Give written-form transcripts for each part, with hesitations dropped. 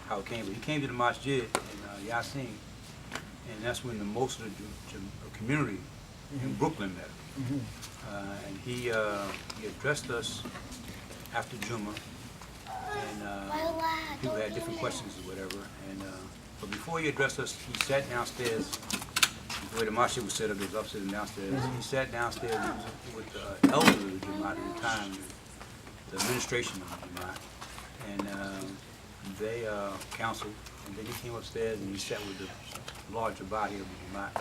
How it came, but he came to the masjid in Yasin, and that's when the most of the community in Brooklyn met him. And he addressed us after Juma, and people had different questions or whatever. And but before he addressed us, he sat downstairs. The way the masjid was set up, it was upstairs and downstairs. He sat downstairs with the elders of the Jamaat at the time, the administration of the Jamaat, and they counseled, and then he came upstairs and he sat with the larger body of the Jamaat.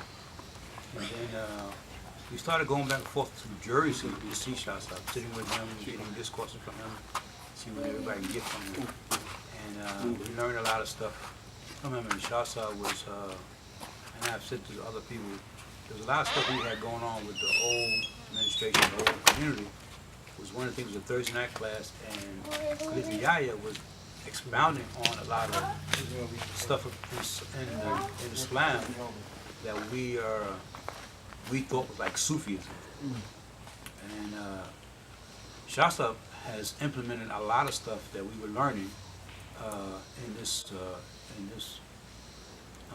And then we started going back and forth to Jersey to see Shahzad, sitting with him, getting discourses from him, seeing what everybody can get from him. And we learned a lot of stuff from him. And Shahzad was, and I've said to other people, there was a lot of stuff we had going on with the old administration, the old community. It was one of the things with the Thursday night class, and Khalifa Yahya was expounding on a lot of stuff in Islam that we thought was like Sufism. And Shahzad has implemented a lot of stuff that we were learning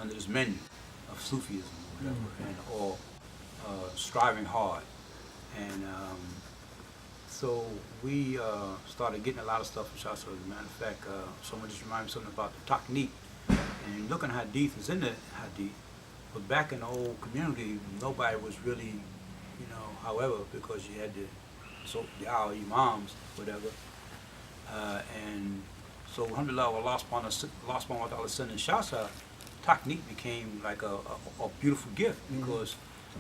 under this menu of Sufism or whatever, or striving hard. And so we started getting a lot of stuff from Shahzad. As a matter of fact, someone just reminded me something about the technique. And you look at Hadith, it's in the Hadith, but back in the old community, nobody was really, however, because you had the imams, whatever. And so, alhamdulillah, Allah subhanahu wa ta'ala sending Shahzad, technique became like a beautiful gift, because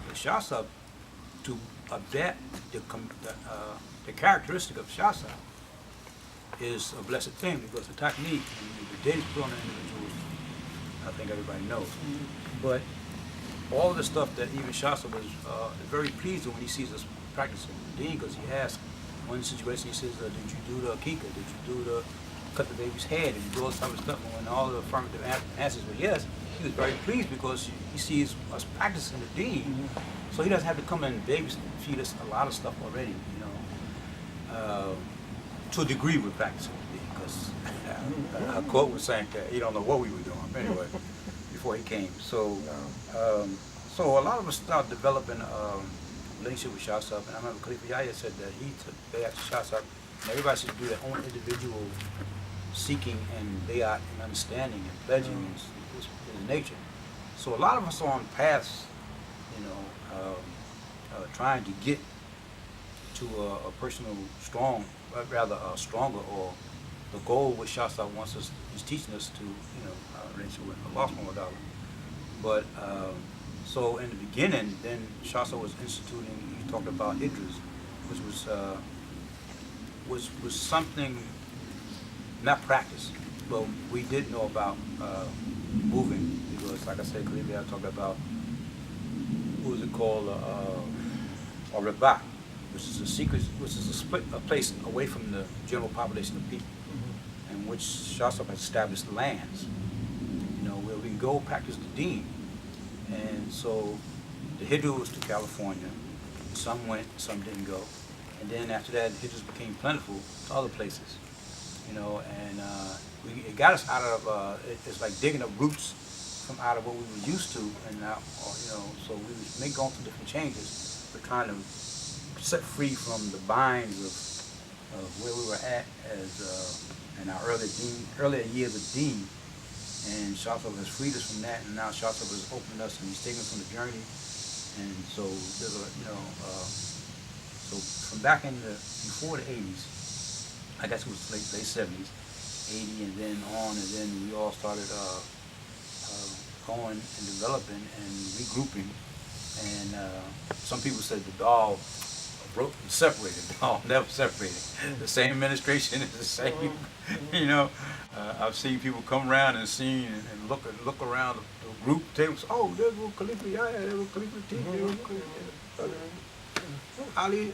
the Shahzad, to adapt the characteristic of Shahzad is a blessed thing, because the technique and the dates put on the individuals, I think everybody knows. But all the stuff that even Shahzad was very pleased with when he sees us practicing the deen, because he asked, one situation he says, did you do the akika? Did you do the cut the baby's head? Did you do all this type of stuff? And when all the affirmative answers were yes, he was very pleased, because he sees us practicing the deen. So he doesn't have to come and feed us a lot of stuff already, to a degree we're practicing the deen, because our quote was saying that he don't know what we were doing anyway before he came. So so a lot of us started developing relationship with Shahzad. And I remember Khalifa Yahya said that they asked Shahzad, everybody should do their own individual seeking and bayat and understanding and pledging in nature. So a lot of us are on paths, trying to get to a personal stronger, or the goal which Shahzad wants us, he's teaching us to, relationship with Allah subhanahu wa ta'ala. But so in the beginning, then Shahzad was instituting, he talked about Idris, which was something not practiced, but we did know about moving, because like I said, Khalifa talked about, what was it called, or Rabat, which is a place away from the general population of people, in which Shahzad has established lands, where we can go practice the deen. And so the Hijra was to California. Some went, some didn't go. And then after that, Hijras became plentiful to other places, and it got us out of it's like digging up roots from out of what we were used to, and now so we was going through different changes. We're trying to set free from the binds of where we were at as in our earlier years of dean, and Sharpsville has freed us from that, and now Sharpsville has opened us and he's taken us on the journey, and so there's so from back in before the 80s, I guess it was late 70s, 80 and then on, and then we all started going and developing and regrouping, and some people said the doll separated. No, never separated. The same administration is the same. I've seen people come around and and look around the group tables. Oh, there's little Khalifa Yahya, there's little Khalifa T, there's little Khalifa Ali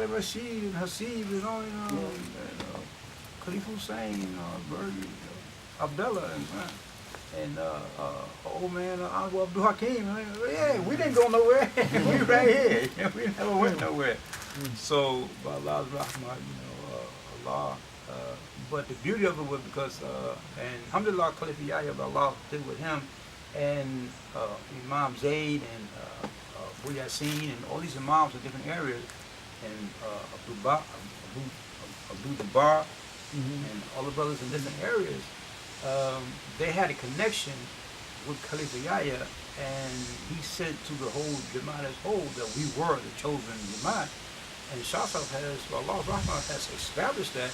Rashid and Hasib and all, and Khalifa Hussein, Bergie, Abdullah, and old man Uncle Abdul Hakim. Yeah, we didn't go nowhere. We right here. We never went nowhere. So, by Allah's rahmah, Allah. But the beauty of it was because, and alhamdulillah, Khalifa Yahya, Allah did with him, and Imam Zayd and Abu Yassin and all these imams in different areas, and Abdul Jabbar, and all the brothers in different areas. They had a connection with Khalifa Yahya, and he said to the whole Jamaat as whole that we were the chosen Jamaat. And Sharpsville has, Allah's rahmah, has established that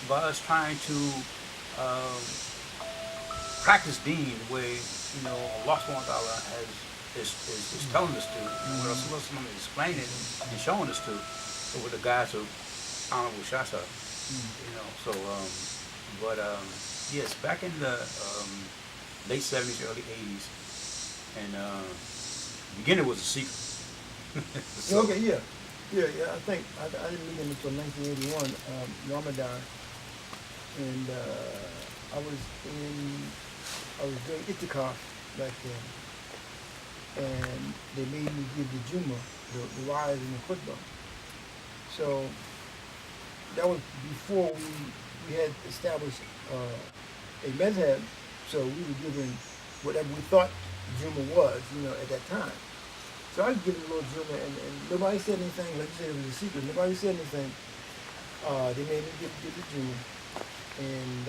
by us trying to practice deen the way Allah subhanahu wa ta'ala is telling us to, and what Rasulullah is explaining and showing us to, over the guise of Honorable Shasa. Yes, back in the late 70s, early 80s, and the beginning was a secret. Okay, yeah. I think I didn't meet him until 1981, Ramadan, and I was doing itikaf back then, and they made me give the Juma, the rise and the khutbah. So that was before we had established a madhab, so we were given whatever we thought Juma was, at that time. So I was giving a little Juma, and nobody said anything. Like you said, it was a secret. Nobody said anything. They made me give the Juma, and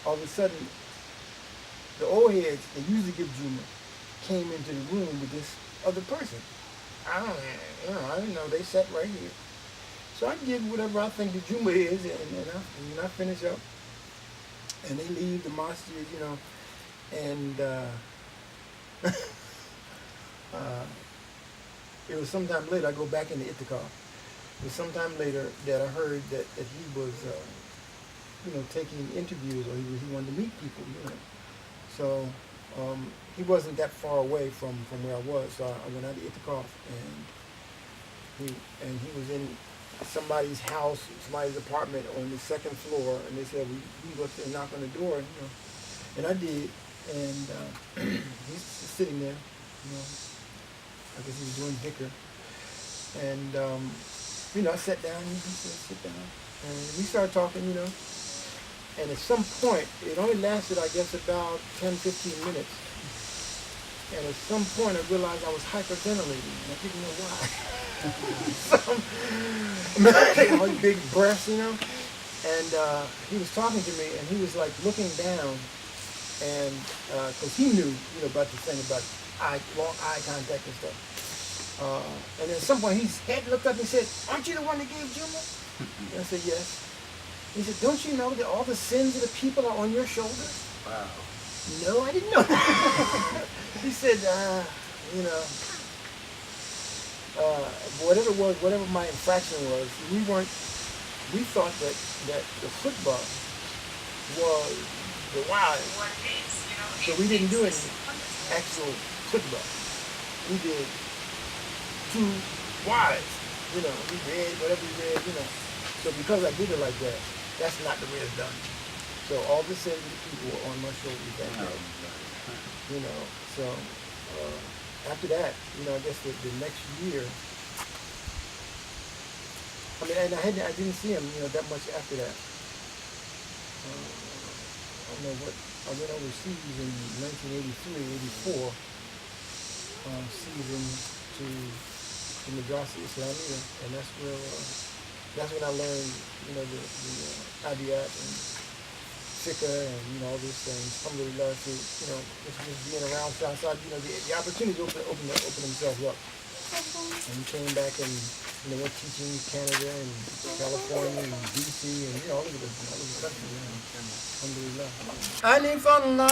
all of a sudden, the old heads that usually give Juma came into the room with this other person. I didn't know. They sat right here. So I give whatever I think the Juma is, and I finish up, and they leave the mosque, and it was sometime later, I go back into Itikaf. It was sometime later that I heard that he was, taking interviews, or he wanted to meet people, So he wasn't that far away from where I was, so I went out to Itikaf, and he was in somebody's house, somebody's apartment on the second floor, and they said, we go up there and knock on the door, and I did, and he's sitting there, I guess he was doing dhikr, and I sat down, and he said, sit down, and we started talking, and at some point, it only lasted, I guess, about 10-15 minutes, and at some point I realized I was hyperventilating, and I didn't know why. Taking all these big breaths, and he was talking to me, and he was like looking down, and because he knew, about the thing about long eye contact and stuff. And then at some point his head looked up and said, "Aren't you the one that gave Juma?" And I said, "Yes." He said, "Don't you know that all the sins of the people are on your shoulders?" Wow. No, I didn't know. He said, whatever it was, whatever my infraction was, we thought that the khutbah was the wise. So we didn't do any actual khutbah. We did two wise, we read whatever we read, So because I did it like that, that's not the way it's done. So all the sins of the people were on my shoulders that day. So after that, I guess the next year, and I didn't see him, that much after that. I don't know what, I went overseas in 1983, 84 season to the Madrasa Islamia, and that's when I learned, the Adiyat and Fiqh and, all these things. Alhamdulillah, to, just being around outside, the opportunities open themselves up. And we came back and, went teaching in Canada and California and DC and, all over the country. Alhamdulillah. Alif Allah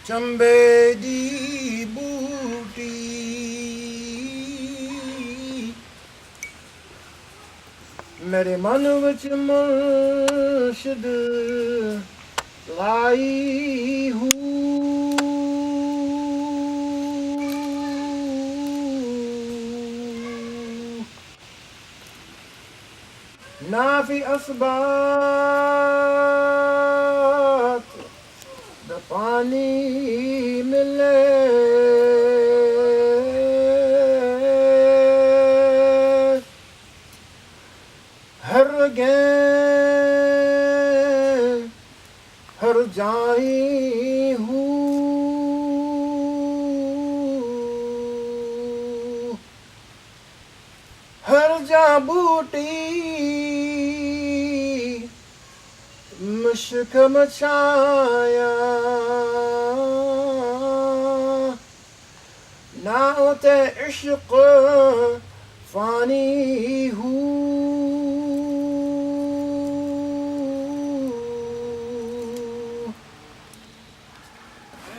Chambe di booty Mere man vich murshid lai hu Nafi asbat da pani mile har again har jai hu har ja booty मुश्क मचाया ना होते इश्क फानी हूँ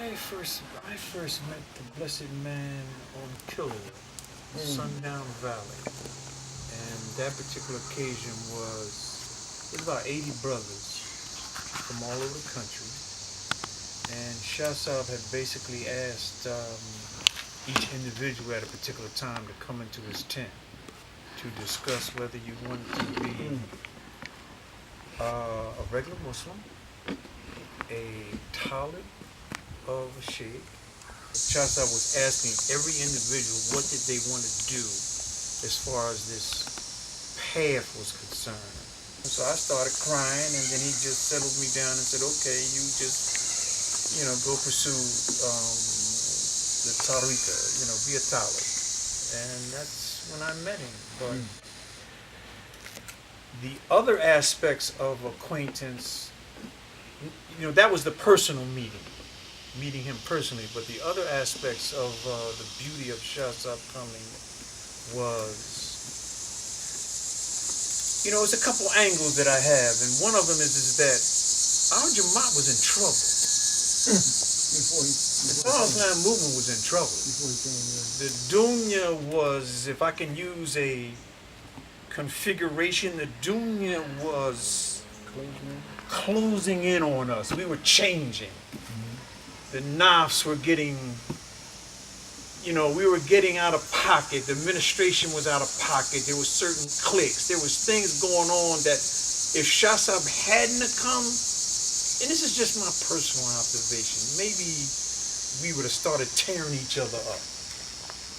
I first met the blessed man on Killer, Sundown Valley, and that particular occasion was about 80 brothers from all over the country, and Shah Sahib had basically asked each individual at a particular time to come into his tent to discuss whether you wanted to be a regular Muslim, a talib of a sheikh. Shah Sahib was asking every individual what did they want to do as far as this path was concerned. So I started crying, and then he just settled me down and said, okay, you just, go pursue the tariqa, be a talib. And that's when I met him. But the other aspects of acquaintance, that was the personal meeting him personally. But the other aspects of the beauty of Shah Sahib coming was, it's a couple angles that I have, and one of them is that our Jamaat was in trouble. The Islam movement was in trouble. The dunya was, if I can use a configuration, the dunya was closing in on us. We were changing. The nafs were getting, we were getting out of pocket. The administration was out of pocket. There were certain cliques. There was things going on that if Shah Sahib hadn't come, and this is just my personal observation, maybe we would have started tearing each other up.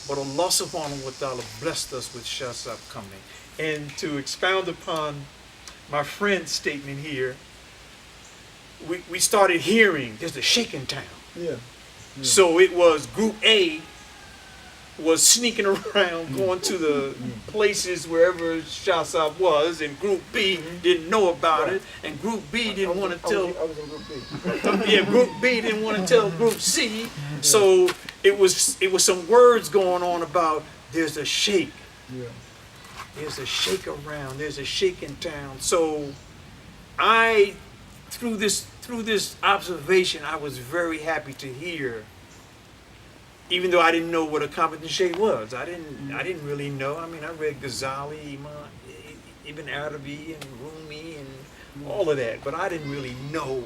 But Allah subhanahu wa ta'ala blessed us with Shah Sahib coming. And to expound upon my friend's statement here, we started hearing there's a sheikh in town. Yeah. So it was Group A was sneaking around, going to the places wherever Shah Sahib was, and Group B didn't know about it, and Group B didn't want to tell. I was in Group B. Yeah, Group B didn't want to tell Group C. So it was some words going on about there's a sheikh. Yeah. There's a sheikh around. There's a sheikh in town. So through this observation, I was very happy to hear. Even though I didn't know what a competent sheikh was, I didn't really know. I mean, I read Ghazali, Ibn Arabi, and Rumi, and all of that, but I didn't really know,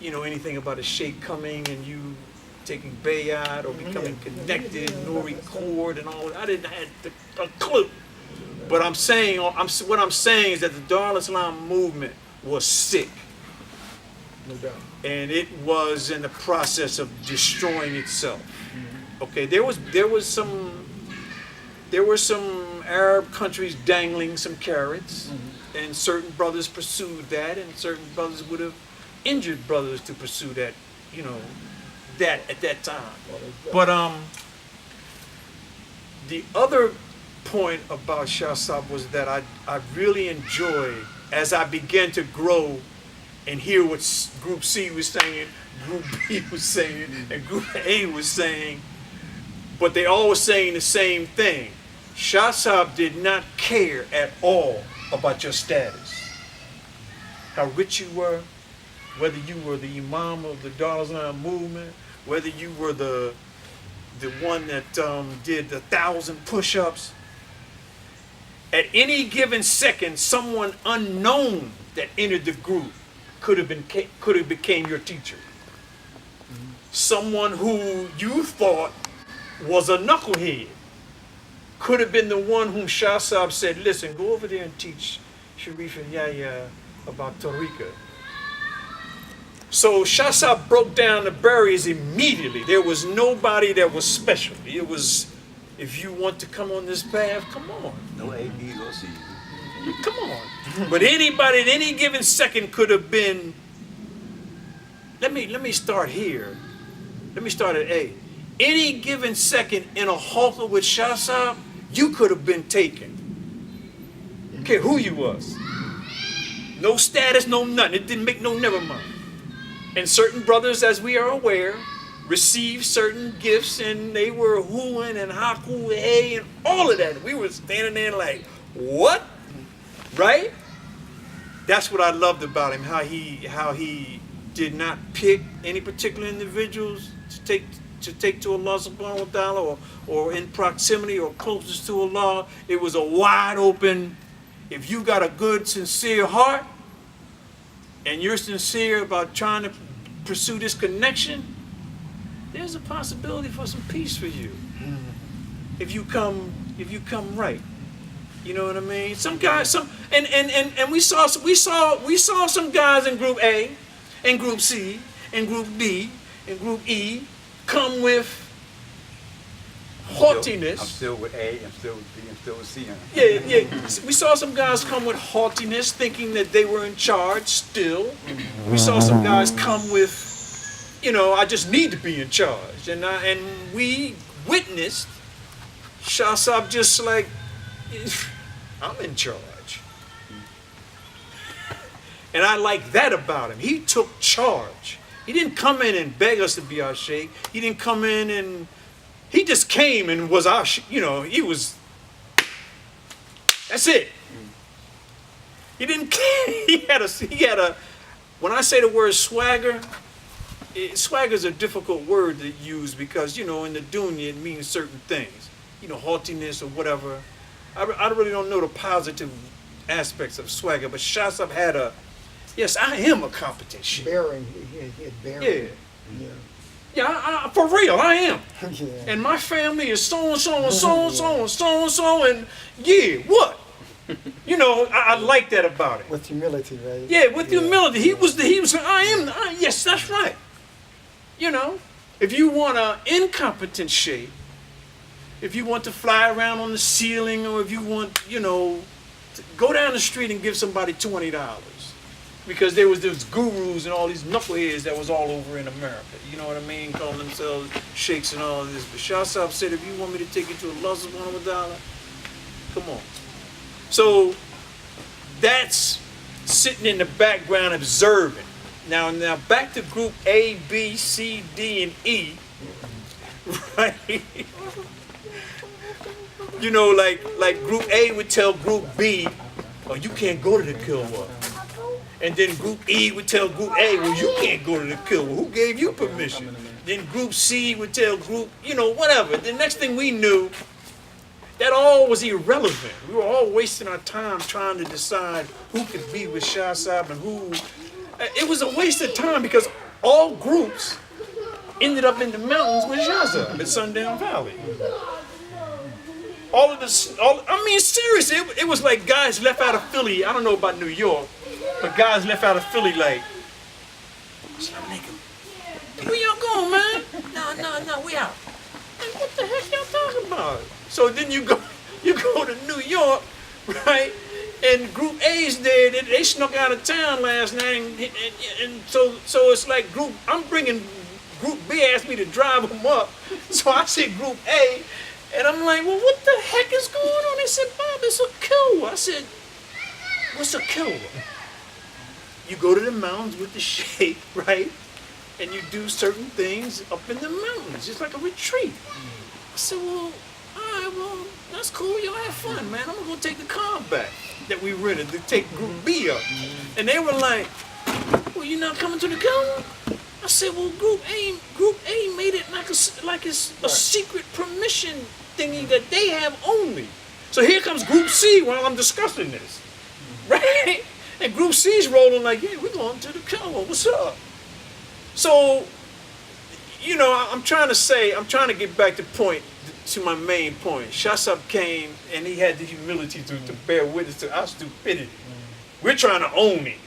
anything about a sheikh coming and you taking bayat or becoming connected, Nuri Cord, and all that. I didn't have a clue. But what I'm saying is that the Dar al-Islam movement was sick. No doubt. And it was in the process of destroying itself. Okay, there were some Arab countries dangling some carrots, and certain brothers pursued that, and certain brothers would have injured brothers to pursue that, you know, that at that time. But the other point about Shasab was that I really enjoyed, as I began to grow and hear what Group C was saying, Group B was saying, and Group A was saying, but they all were saying the same thing. Shasab did not care at all about your status, how rich you were, whether you were the imam of the Dar es-Salaam movement, whether you were the one that did 1,000 push-ups. At any given second, someone unknown that entered the group could have became your teacher. Someone who you thought was a knucklehead could have been the one whom Shasab said, listen, go over there and teach Sharif and Yahya about Tariqah. So Shasab broke down the barriers immediately. There was nobody that was special. It was, if you want to come on this path, come on. No ABs or C's. Come on. But anybody at any given second could have been, let me start here. Let me start at A. Any given second in a halter with Shasab, you could have been taken. I don't care who you was. No status, no nothing. It didn't make no never mind. And certain brothers, as we are aware, received certain gifts, and they were hooing and haku hey and all of that. We were standing there like, what? Right? That's what I loved about him, how he did not pick any particular individuals to take to Allah subhanahu wa ta'ala or in proximity or closest to Allah. It was a wide open, if you got a good, sincere heart, and you're sincere about trying to pursue this connection, there's a possibility for some peace for you. If you come right. You know what I mean? Some guys, and we saw some guys in Group A, and Group C, and Group B, and Group E come with haughtiness. I'm still with A, I'm still with B, I'm still with C. Yeah. We saw some guys come with haughtiness, thinking that they were in charge still. We saw some guys come with, you know, I just need to be in charge. And we witnessed Shasab just like, I'm in charge. And I like that about him. He took charge. He didn't come in and beg us to be our sheikh. He didn't come in and, he just came and was our, you know, he was, that's it. He didn't, he had a, when I say the word swagger, swagger is a difficult word to use because, you know, in the dunya it means certain things. You know, haughtiness or whatever. I really don't know the positive aspects of swagger, but Shasab had a, yes, I am a competent sheikh. Bearing, he had bearing. Yeah. Yeah, for real, I am. Yeah. And my family is so and so and so and so and so and so, and yeah, what? You know, I like that about it. With humility, right? Yeah, with humility. He was, yes, that's right. You know, if you want an incompetent sheikh, if you want to fly around on the ceiling, or if you want, you know, to go down the street and give somebody $20. Because there was those gurus and all these knuckleheads that was all over in America. You know what I mean? Calling themselves sheikhs and all of this. But Shasab said, if you want me to take you to Allah subhanahu wa ta'ala, come on. So that's sitting in the background observing. Now back to Group A, B, C, D, and E. Right? You know, like Group A would tell Group B, oh, you can't go to the Kilwa. And then Group E would tell Group A, well, you can't go to the Kilwa. Who gave you permission? Then Group C would tell Group, you know, whatever. The next thing we knew, that all was irrelevant. We were all wasting our time trying to decide who could be with Shasab and who. It was a waste of time because all groups ended up in the mountains with Shasab at Sundown Valley. All of this, I mean, seriously, it was like guys left out of Philly. I don't know about New York, but guys left out of Philly like, where y'all going, man? No, we out. Like, what the heck y'all talking about? So then you go to New York, right? And Group A's there, they snuck out of town last night, and so it's like I'm bringing Group B asked me to drive them up, so I said Group A, and I'm like, well, what the heck is going on? They said, Bob, it's a killer. I said, what's a killer? You go to the mountains with the sheikh, right? And you do certain things up in the mountains, just like a retreat. I said, well, all right, well, that's cool. Y'all have fun, man. I'm gonna go take the car back that we rented to take Group B up. And they were like, well, you not coming to the killer? I said, well, Group A made it like it's a secret permission thingy that they have only. So here comes Group C while I'm discussing this, right? And Group C's rolling like, yeah, we're going to the killer. What's up? So, you know, I'm trying to get back to my main point. Shasab came and he had the humility to bear witness to our stupidity. We're trying to own it.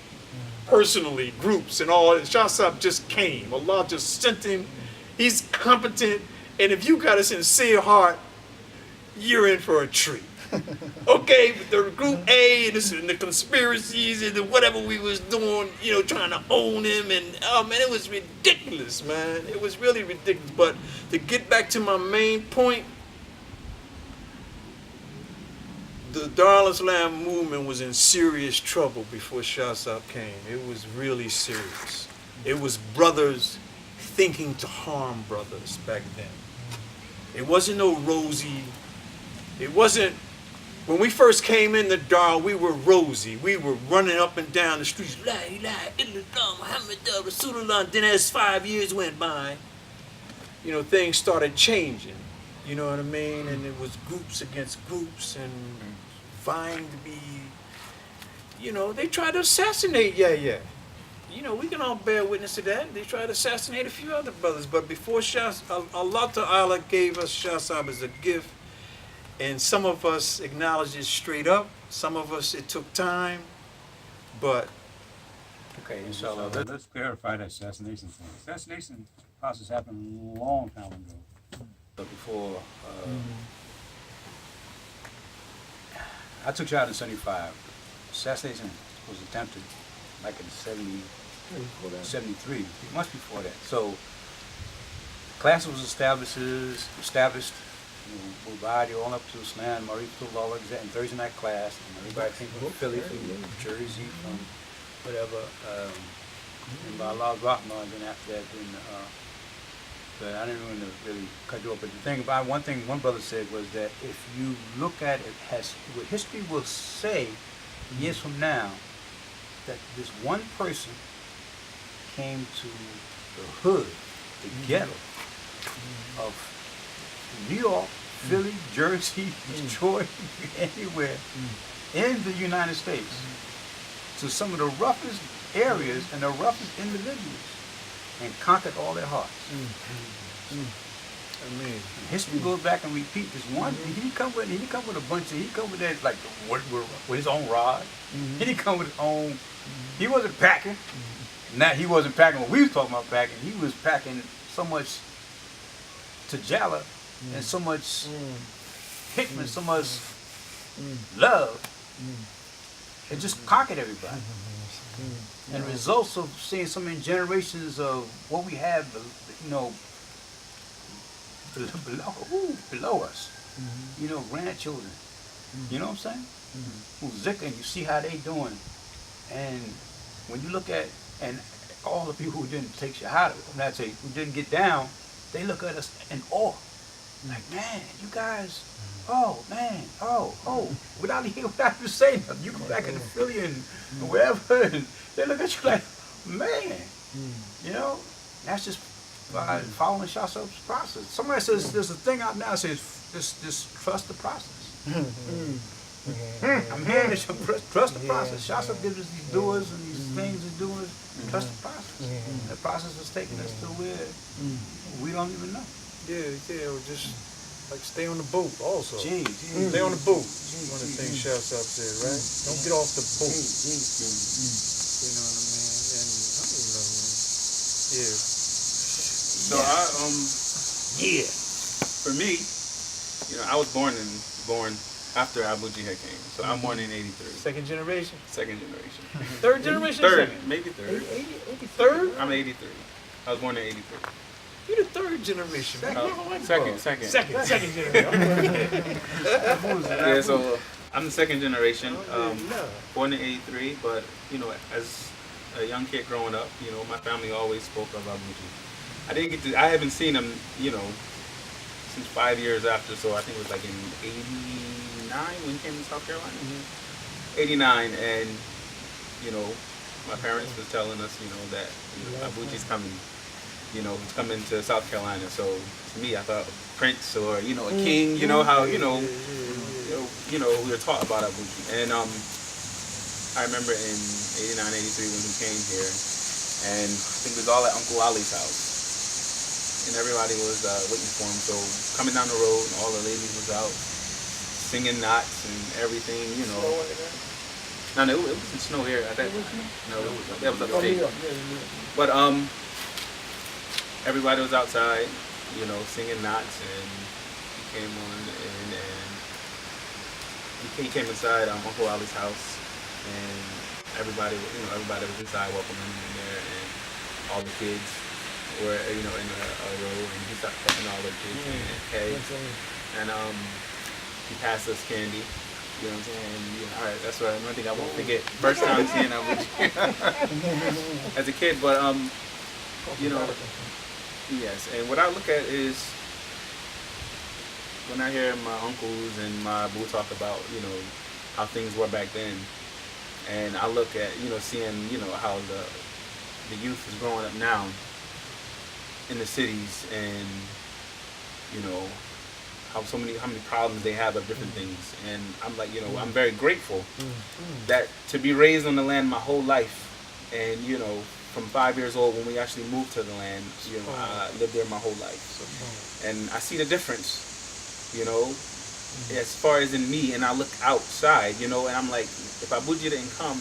Personally, groups and all. Shasab just came. Allah just sent him. He's competent. And if you got a sincere heart, you're in for a treat. Okay, the Group A and the conspiracies and the whatever we was doing, you know, trying to own him, and oh man, it was ridiculous, man. It was really ridiculous. But to get back to my main point, the Dar al-Islam movement was in serious trouble before Shasab came. It was really serious. It was brothers thinking to harm brothers back then. It wasn't no rosy. It wasn't. When we first came in the Dar, we were rosy. We were running up and down the streets. La ilaha illallah Muhammad Rasulullah. Then as 5 years went by, you know, things started changing. You know what I mean? And it was groups against groups and vying to be, you know, they tried to assassinate Yahya. You know, we can all bear witness to that. They tried to assassinate a few other brothers. But before Allah Ta'ala gave us Shasab as a gift, and some of us acknowledged it straight up. Some of us, it took time. But Okay, inshallah. Let's clarify that assassination thing. Assassination process happened a long time ago. But before, I took you out in 75. Assassination was attempted like in 73, much before that. So, class was established, Mubadi all up to Islam, Marifullah, and Thursday night class, and everybody came from Philly, from Jersey, from whatever, and by Allah's Rahmah, and then after that, but I didn't want to really cut you off. But the thing about one brother said was that if you look at it, what history will say years from now, that this one person came to the hood, the ghetto of New York, Philly, Jersey, Detroit, anywhere in the United States, to some of the roughest areas and the roughest individuals, and conquered all their hearts. I mean, History goes back and repeat this one. He didn't come with a bunch of. He come with that like with his own rod. He didn't come with his own. He wasn't packing. Now he wasn't packing what we was talking about packing. He was packing so much tajala and so much hikmah, so much love. It just conquered everybody. And the results of seeing so many generations of what we have, you know, below us, you know, grandchildren, you know what I'm saying? Who's zikr, and you see how they doing. And when you look at, and all the people who didn't take shahada, who didn't get down, they look at us in awe. Like, man, you guys, oh, man, oh, without even saying nothing, you go back in the Philly and wherever, and they look at you like, man, you know, that's just by following Shasab's process. Somebody says, there's a thing out now that says, just trust the process. I'm hearing this, trust the process. Shasab gives us these doers and these things and doers, trust the process. And the process is taking us to where we don't even know. Yeah, or just like stay on the boat also. Jeez. Stay on the boat. One of the things Shasab said, right? Don't get off the boat. You know what I mean? And I don't know, man. Yeah. So for me, you know, I was born after Abuji had came. So I'm born in '83. Second generation? Second generation. Third generation? Third, Second? maybe third. Third? I'm '83. I was born in '83. You're the third generation. Second. Second generation. Yeah, so I'm the second generation. Born in '83, but you know, as a young kid growing up, you know, my family always spoke of Abuji. I haven't seen him, you know, since 5 years after. So I think it was like in '89 when he came to South Carolina. '89, and you know, my parents was telling us, you know, that Abuji's coming. You know, he's coming to South Carolina. So to me, I thought Prince or you know a king. You know how you know we were taught about Abuji. And I remember in '89, '83 when he came here, and I think it was all at Uncle Ali's house, and everybody was waiting for him. So coming down the road, all the ladies was out singing knots and everything. You know. No, it wasn't snow here at that time. No, that was upstate. But everybody was outside, you know, singing knots, and he came on and he came inside Uncle Ali's house, and everybody was inside welcoming him in there, and all the kids were, you know, in a row, and he started touching all the kids and cakes, and he passed us candy. You know what I'm saying? And, you know, all right, that's one thing I won't forget. First time seeing Abuji as a kid, but you know. Yes, and what I look at is when I hear my uncles and my boo talk about, you know, how things were back then, and I look at, you know, seeing, you know, how the youth is growing up now in the cities, and, you know, how many problems they have of different things, and I'm like, you know, I'm very grateful that to be raised on the land my whole life, and, you know, from 5 years old when we actually moved to the land, you know, I lived there my whole life, and I see the difference, you know, as far as in me, and I look outside, you know, and I'm like, if Abuji didn't come,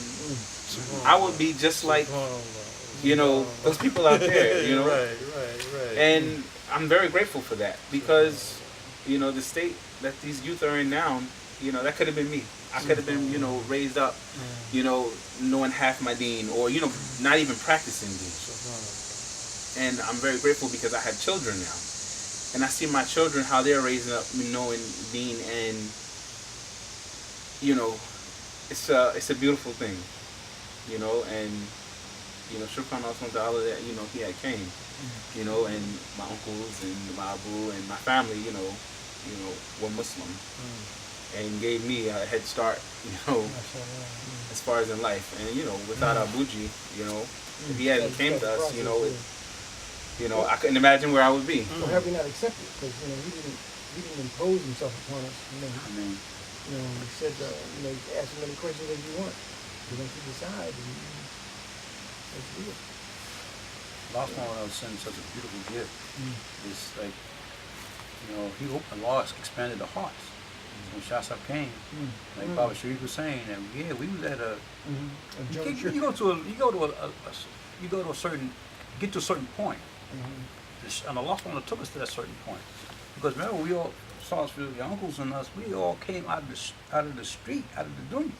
I would be just like, you know, those people out there, you know, Right. and I'm very grateful for that, because, you know, the state that these youth are in now, you know, that could have been me. I could have been, you know, raised up, you know, knowing half my deen, or, you know, not even practicing deen. And I'm very grateful because I have children now. And I see my children, how they're raising up, knowing deen, and, you know, it's a beautiful thing, you know, and, you know, Shukran Allah that, you know, he had came, you know, and my uncles and my abu and my family, you know, were Muslim. And gave me a head start, you know, as far as in life. And, you know, without Abuji, you know, if he hadn't came to us, you know, I couldn't imagine where I would be. Or have we not accepted? Because, you know, he didn't impose himself upon us. You know, he said, you know, you can ask as many questions as you want. But once you decide, let's do it. Last one I was saying, such a beautiful gift. It's like, you know, Allah expanded the hearts. When Shasab came, like Baba Sharif was saying, and yeah, we was at a. You go to a certain, get to a certain point, and Allah took us to that certain point, because remember we all saw your uncles and us, we all came out of the street, out of the dunya,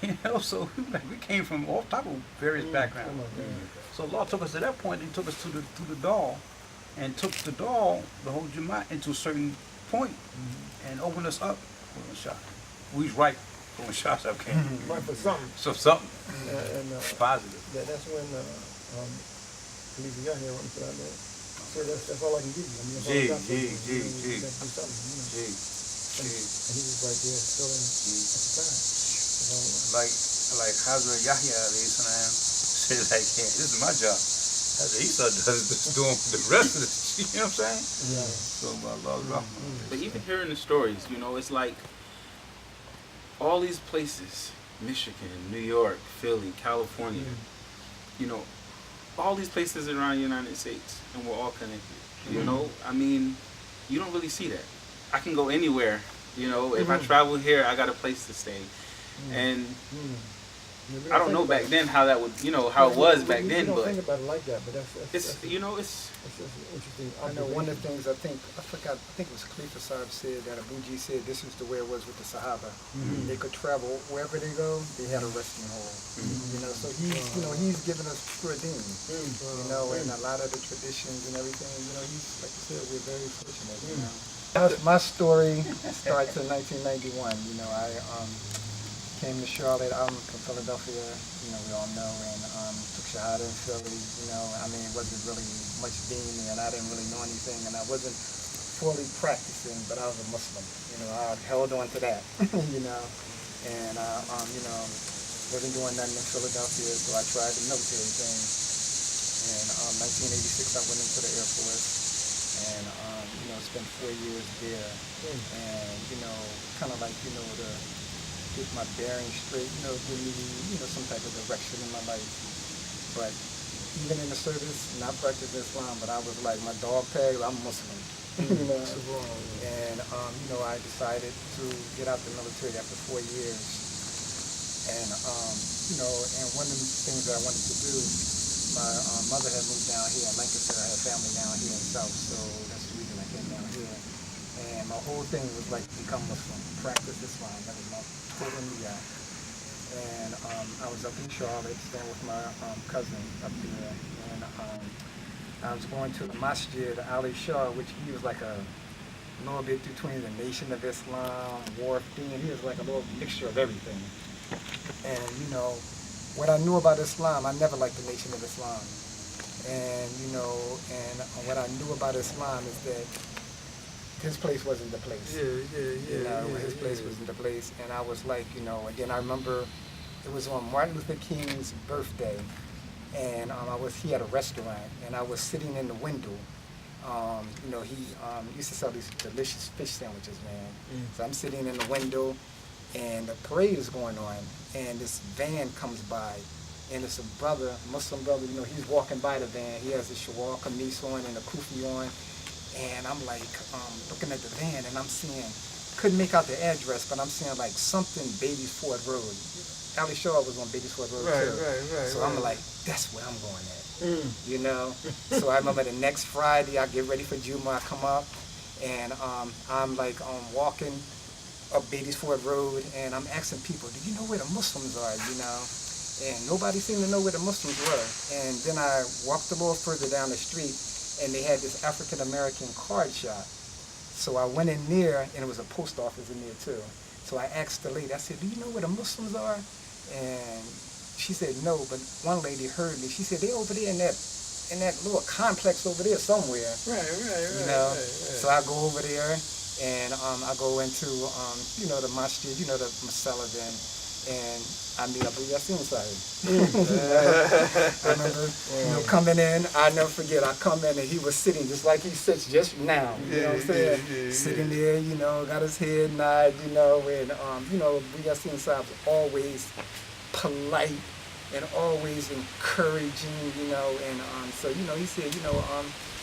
you know, so we came from all type of various backgrounds. So Allah took us to that point. He took us to the doll, and took the doll, the whole Jamaat, into a certain point, and opened us up. We was right when Shasab came. Right for something. So something positive. That's when Khalifa Yahya went to that. So that's all I can give you. I mean, that's all I got for you. You got to do something, you know. And he was right there still at the time. Like Hazrat Yahya alayhi salam said, like, yeah, this is my job. Hazrat Isa does doing the rest of this. You know what I'm saying? Yeah. So Allah's rahmah. But even hearing the stories, you know, it's like all these places, Michigan, New York, Philly, California, you know, all these places around the United States, and we're all connected. You know, I mean, you don't really see that. I can go anywhere, you know, if I travel here, I got a place to stay. And I don't know back then how that would, how it was back then, You don't but think about it like that, but that's it's, that's interesting. I know one of the things I think it was Khalifa Saab said that Abuji said this is the way it was with the Sahaba. Mhm. They could travel wherever they go, they had a resting hole. So he's given us pure deen. And a lot of the traditions and everything, he's, like you said, we're very fortunate, My story starts in 1991. I came to Charlotte. I'm from Philadelphia, we all know, and took Shahada in Philly. It wasn't really much deen, and I didn't really know anything, and I wasn't fully practicing, but I was a Muslim. I held on to that, and wasn't doing nothing in Philadelphia, so I tried the military thing. And 1986, I went into the Air Force, and spent 4 years there, and kind of like to get my bearings straight, give me, some type of direction in my life. But even in the service, not practicing Islam, but I was like, my dog tag, I'm Muslim. And, I decided to get out the military after 4 years. And, and one of the things that I wanted to do, my mother had moved down here in Lancaster. I had family down here in the South, so that's the reason I came down here. And my whole thing was like to become Muslim, practice Islam. That was my total niyat. And I was up in Charlotte, staying with my cousin up there. And I was going to the Masjid Ali Shah, which he was like a little bit between the Nation of Islam, War of Deen. He was like a little mixture of everything. And what I knew about Islam, I never liked the Nation of Islam. And what I knew about Islam is that his place wasn't the place. His place wasn't the place. And I was like, and then I remember it was on Martin Luther King's birthday, and he had a restaurant, and I was sitting in the window. He used to sell these delicious fish sandwiches, man. So I'm sitting in the window, and the parade is going on, and this van comes by, and it's a brother, Muslim brother, he's walking by the van. He has a shawal kameez on and a kufi on, and I'm like looking at the van, and I'm seeing, couldn't make out the address, but I'm seeing like something Baby Ford Road. Ali Shaw was on Baby Ford Road too. Right. So I'm like, that's where I'm going at. So I remember the next Friday, I get ready for Juma, I come up, and I'm like walking up Baby Ford Road, and I'm asking people, do you know where the Muslims are, And nobody seemed to know where the Muslims were. And then I walked a little further down the street, and they had this African-American card shop. So I went in there, and it was a post office in there too. So I asked the lady, I said, do you know where the Muslims are? And she said no, but one lady heard me. She said, they're over there in that little complex over there somewhere. Right. So I go over there, and I go into, the masjid, the masala then, and I meet Abu Yassin Sahib. I remember, coming in, I never forget, I come in and he was sitting just like he sits just now, what I'm saying? Sitting there, got his head nod, and, Abu Yassin Sahib was always polite and always encouraging, and so, he said,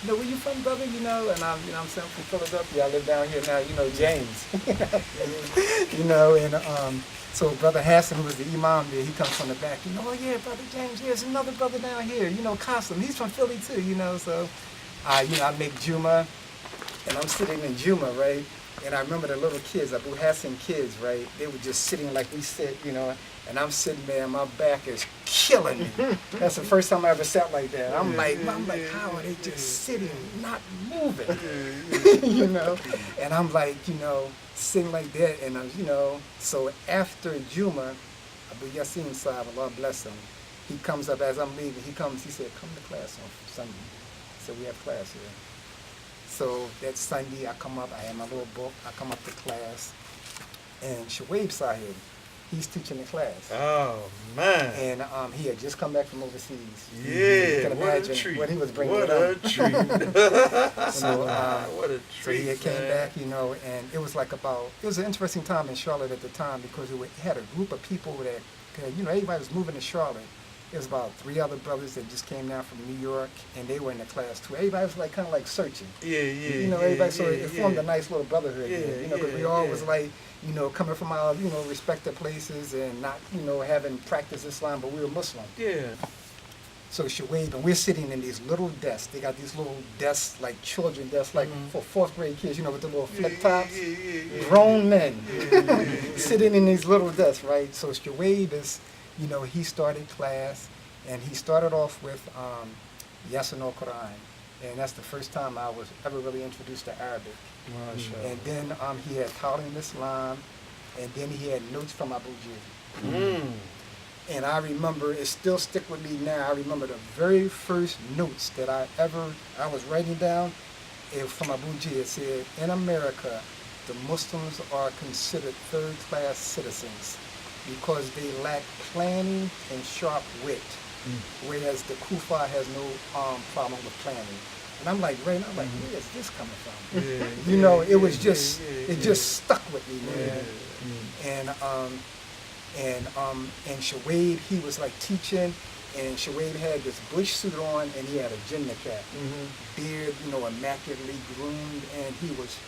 where you from, brother, and I'm saying from Philadelphia, I live down here now, James, and, so Brother Hassan, who was the imam there, he comes from the back, oh yeah, Brother James, there's another brother down here, Qasim, he's from Philly too, so, I make Juma, and I'm sitting in Juma, right, and I remember the little kids, Abu Hassan kids, right, they were just sitting like we sit, and I'm sitting there, and my back is killing me. That's the first time I ever sat like that. I'm like, how are they just sitting, not moving, and I'm like, sitting like that, and so after Juma, Abu Yassin Sahib, Allah bless him, he comes up as I'm leaving, he said, come to class on Sunday. So we have class here. So that Sunday, I come up, I have my little book, I come up to class, and Shuaib Sahib, he's teaching the class. Oh, man. And he had just come back from overseas. Yeah, you can imagine a treat. What he was bringing What up. a treat. So, what a treat, so he had came man. back, and it was like it was an interesting time in Charlotte at the time because it had a group of people that, everybody was moving to Charlotte. It was about 3 other brothers that just came down from New York, and they were in the class too. Everybody was like kind of like searching. You know, everybody. So it formed a nice little brotherhood. You know, because we all was like, you know, coming from our, you know, respective places and not, you know, having practiced Islam, but we were Muslim. So Shuaib, and we're sitting in these little desks. They got these little desks, like children desks, like for 4th grade kids, you know, with the little flip tops. Grown men sitting in these little desks, right? So Shuaib is, you know, he started class, and he started off with Yasin al-Quran. And that's the first time I was ever really introduced to Arabic. And then he had Ta'lim Islam, and then he had notes from Abu Jid. And I remember, it still stick with me now, I remember the very first notes that I was writing down, it was from Abu Jid. It said, in America, the Muslims are considered 3rd-class citizens because they lack planning and sharp wit, whereas the Kufa has no problem with planning. And I'm like, where is this coming from? You know, it was just, it just stuck with me, man. And Shuaib, he was like teaching, and Shuaib had this bush suit on, and he had a Jinnah cap, beard, you know, immaculately groomed, and he was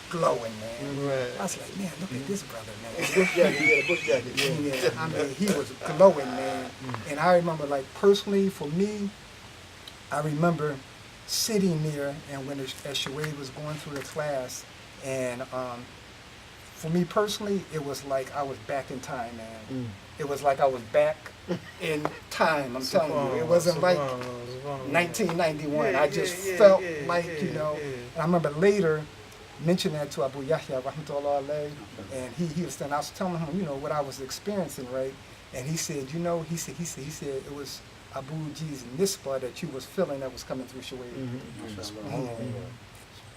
glowing, man. I was like, man, look at this brother, man. Bush jacket, bush jacket. Yeah, I mean, he was glowing, man. And I remember, like, personally, for me, I remember sitting there, and when as Shuaib was going through the class, and for me personally, it was like I was back in time, man. It was like I was back in time, I'm telling you. It wasn't like 1991. I just felt like, you know, and I remember later mentioning that to Abu Yahya, rahmatullah alayhi, and he was saying, I was telling him, you know, what I was experiencing, right? And he said, you know, he said it was Abu G's nisbah that you was feeling that was coming through Shuaib.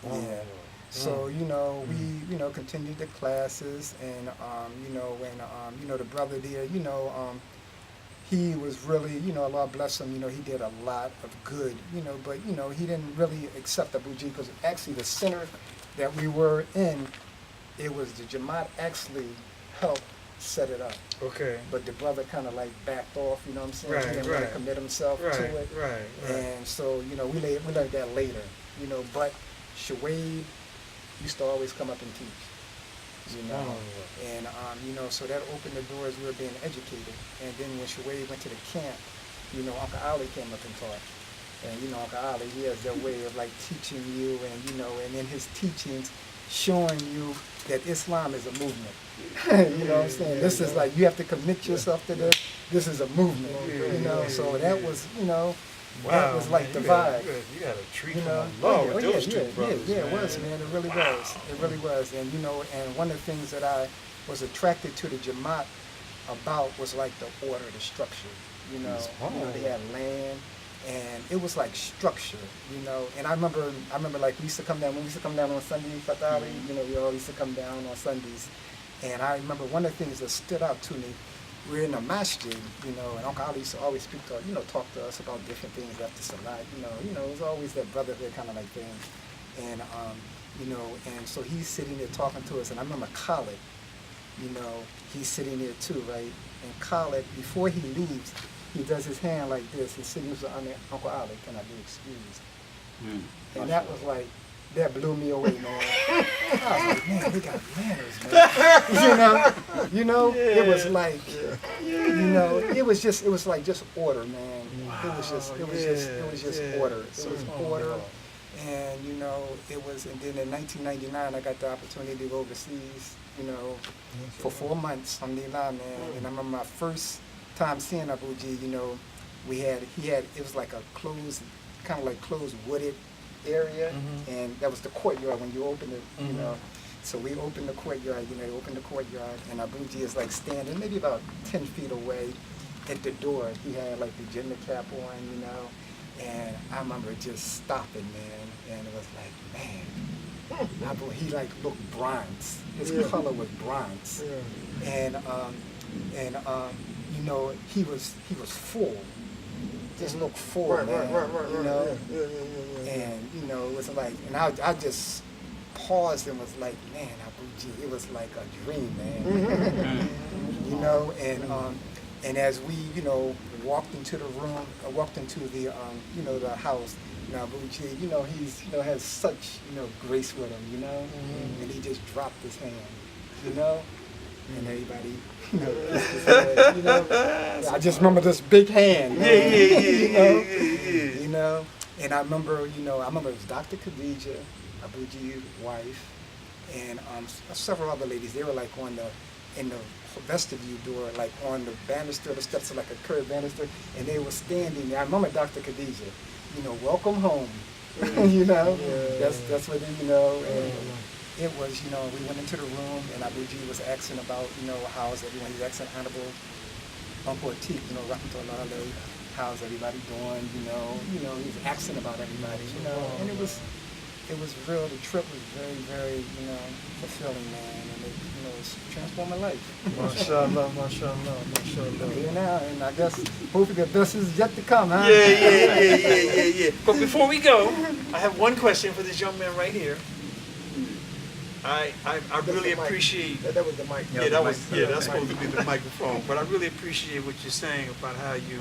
Yeah. So, you know, we, you know, continued the classes, and, you know, when, you know, the brother there, you know, he was really, you know, Allah bless him, you know, he did a lot of good, you know, but, you know, he didn't really accept Abu G, because actually the center that we were in, it was the Jamaat actually helped set it up. Okay. But the brother kind of like backed off, you know what I'm saying? Right, He didn't right. really commit himself to it. Right. And so, you know, we learned that later, you know, but Shuaib used to always come up and teach, you know. And, you know, so that opened the doors, we were being educated. And then when Shuaib went to the camp, you know, Uncle Ali came up and taught. And, you know, Uncle Ali, he has that way of like teaching you, and, you know, and in his teachings, showing you that Islam is a movement. You know what I'm saying? This is like, you have to commit yourself to this. This is a movement, you know. So that was, you know, that was like the vibe. You got a treat You from know, Allah with those two brothers, it was, man. It really was. It really was. And, you know, and one of the things that I was attracted to the Jamaat about was like the order, the structure. You know, they had land, and it was like structure, you know. And I remember like we used to come down, when we used to come down on Sundays, Fatali, you know, we all used to come down on Sundays. And I remember one of the things that stood out to me, we're in a masjid, you know, and Uncle Ali used to always speak to us, you know, talk to us about different things after Salat, you know, it was always that brotherhood kind of like thing. And, you know, and so he's sitting there talking to us, and I remember Khalid, you know, he's sitting there too, right? And Khalid, before he leaves, he does his hand like this, and signals to Uncle Ali, can I be excused? And that was like, that blew me away, man. I was like, man, they got manners, man. You know, it was like, you know, it was like just order, man. It was just order. It was order. And, you know, it was, and then in 1999, I got the opportunity to go overseas, you know, for 4 months, alhamdulillah, man. And I remember my first time seeing Abu G, you know, he had, it was like a closed, kind of like closed wooded area, and that was the courtyard when you open it, you know. So we opened the courtyard, you know, they opened the courtyard, and Abu G is like standing maybe about 10 feet away at the door. He had like the Jinnah cap on, you know, and I remember just stopping, man, and it was like, man, he like looked bronze. His color was bronze, and you know, he was full. Just looked full, man. You know, and you know, it was like, and I just paused and was like, man, Abu G, it was like a dream, man. You know, And as we, walked into the room, walked into the, the house, Abuji, he's, has such, grace with him, and he just dropped his hand, and everybody, kissed his head, I just remember this big hand, and I remember it was Dr. Khadija, Abuji's wife, and several other ladies. They were like in the vestibule door, like on the banister, the steps are like a curved banister, and they were standing there. I remember Dr. Khadija, welcome home, that's what they, and it was, we went into the room, and Abuji was asking about, how's everyone, he's asking Honorable Uncle Atik, Rahmatullah, how's everybody doing, he was asking about everybody, and it was real. The trip was very, very, fulfilling, man, and it, it's transformed my life. Mashallah, mashallah, mashallah. Now, and I guess hopefully the best is yet to come, huh? Yeah. But before we go, I have one question for this young man right here. I really appreciate. That was the mic. Yeah, that's supposed to be the microphone. But I really appreciate what you're saying about how you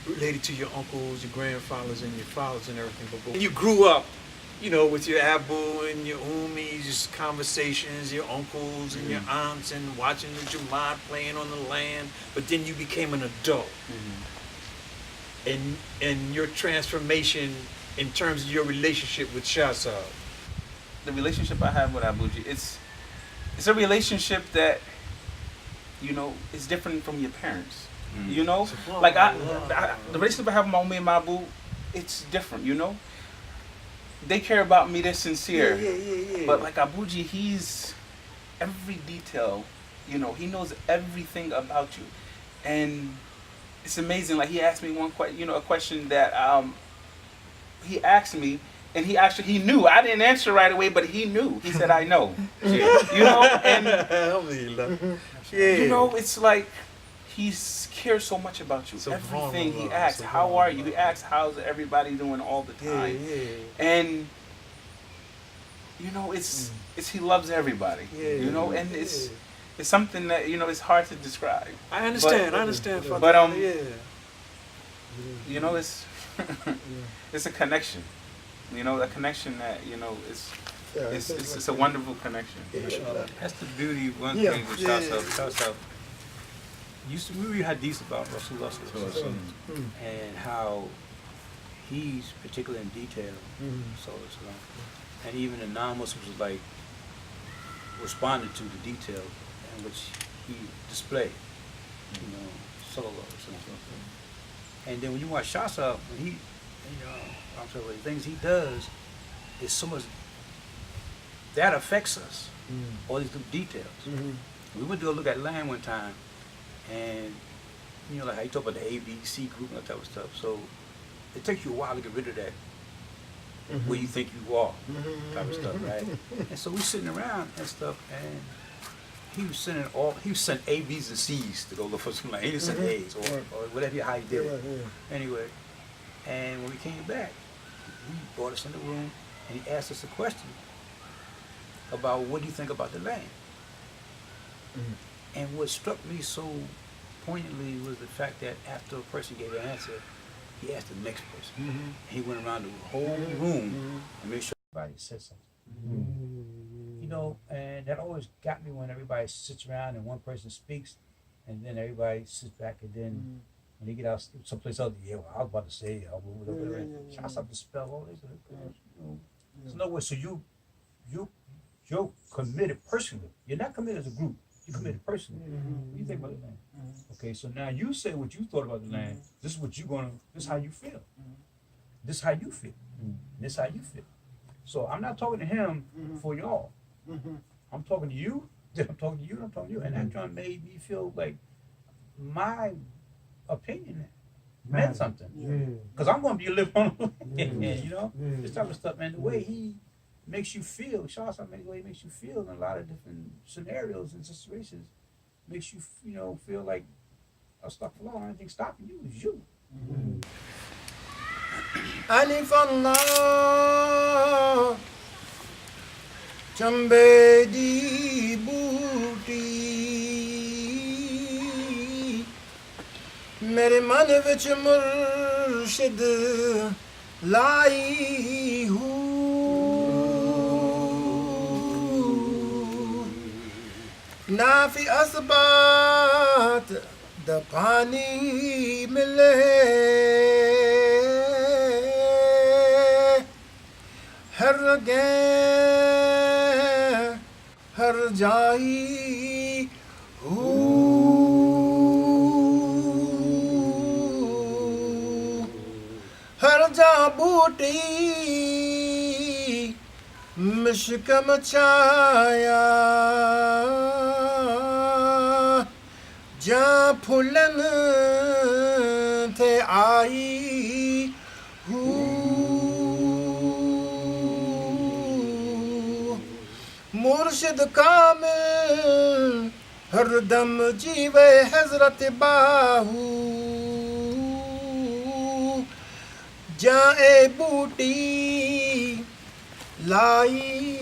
related to your uncles, your grandfathers, and your fathers and everything. But you grew up, with your Abu and your Umis, just conversations, your uncles and your aunts, and watching the Jamaat playing on the land. But then you became an adult, and your transformation in terms of your relationship with Shahzad. The relationship I have with Abuji, it's a relationship that, is different from your parents. Like the relationship I have with my Umi and my Abu, it's different. They care about me. They're sincere. Yeah. But like Abuji, he's every detail. He knows everything about you, and it's amazing. Like he asked me a question that he asked me. And he knew. I didn't answer right away, but he knew. He said, I know. And it's like he cares so much about you. Everything he asks, how are you? He asks, how's everybody doing all the time? And it's he loves everybody. And it's something that it's hard to describe. I understand. But it's a connection. A connection that it's a wonderful connection. That's the beauty. One thing with Shahzad, we read hadiths about Rasulullah and how he's particular in detail. And even the non-Muslims was like responded to the detail in which he displayed. And then when you watch Shahzad, when he, the things he does is so much that affects us. All these little details. We went to go look at land one time, and like how you talk about the A, B, C group and that type of stuff. So it takes you a while to get rid of that where you think you are type of stuff, right? And so we sitting around and stuff, and he was sending A, B's, and C's to go look for some land. He didn't send A's or whatever how he did it. Anyway, and when we came back, he brought us in the room and he asked us a question about what do you think about the land. And what struck me so poignantly was the fact that after a person gave an answer, he asked the next person. He went around the whole room and made sure everybody said something. And that always got me when everybody sits around and one person speaks, and then everybody sits back, and then when they get out someplace else, I was about to say, whatever. Try something to spell all this. There's no way. So you're committed personally. You're not committed as a group. You're committed personally. What do you think about the land? Okay, so now you say what you thought about the land. This is how you feel. This is how you feel. This is how you feel. So I'm not talking to him for y'all. I'm talking to you. I'm talking to you. And that John made me feel like my opinion meant something. Because I'm going to be living on, this type of stuff. And the way he makes you feel, the way he makes you feel in a lot of different scenarios and situations, makes you, feel like astaghfirullah, the only thing stopping you is you. Alif Allah Chambe di booty मेरे मन विच मुर्शिद लाई हूँ नाफी असबात the पानी मिले हर गे हर जाई हर जा बूटी मिशक मचाया जा फुलन थे आई मुर्शिद कामिल हरदम जीवे हजरत बाहू जाए बूटी लाई